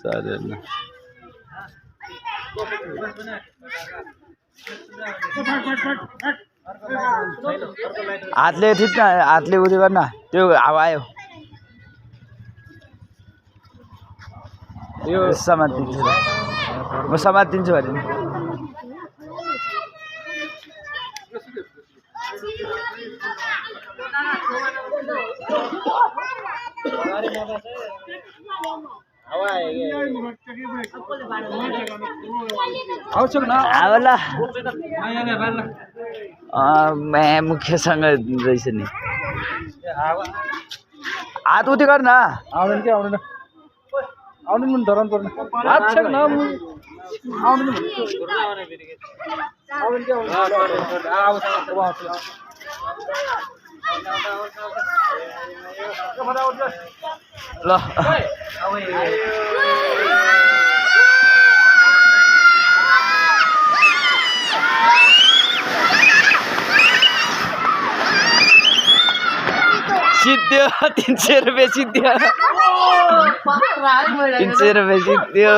चालेल ना. हातले ठिक न हातले उयो गर्न त्यो हावा आयो यो समातिदिन्छु म समातिदिन्छु भने नि. मैं मुख्यसँग रहेछ नि. हात उति गर न. आउँदैन के आउँदैन आउँदैन पनि डराउनु पर्ने हात छ न आउँदैन ल सिद्धियो 300 रुपियाँ सिद्धियो 300 रुपियाँ सिद्धियो.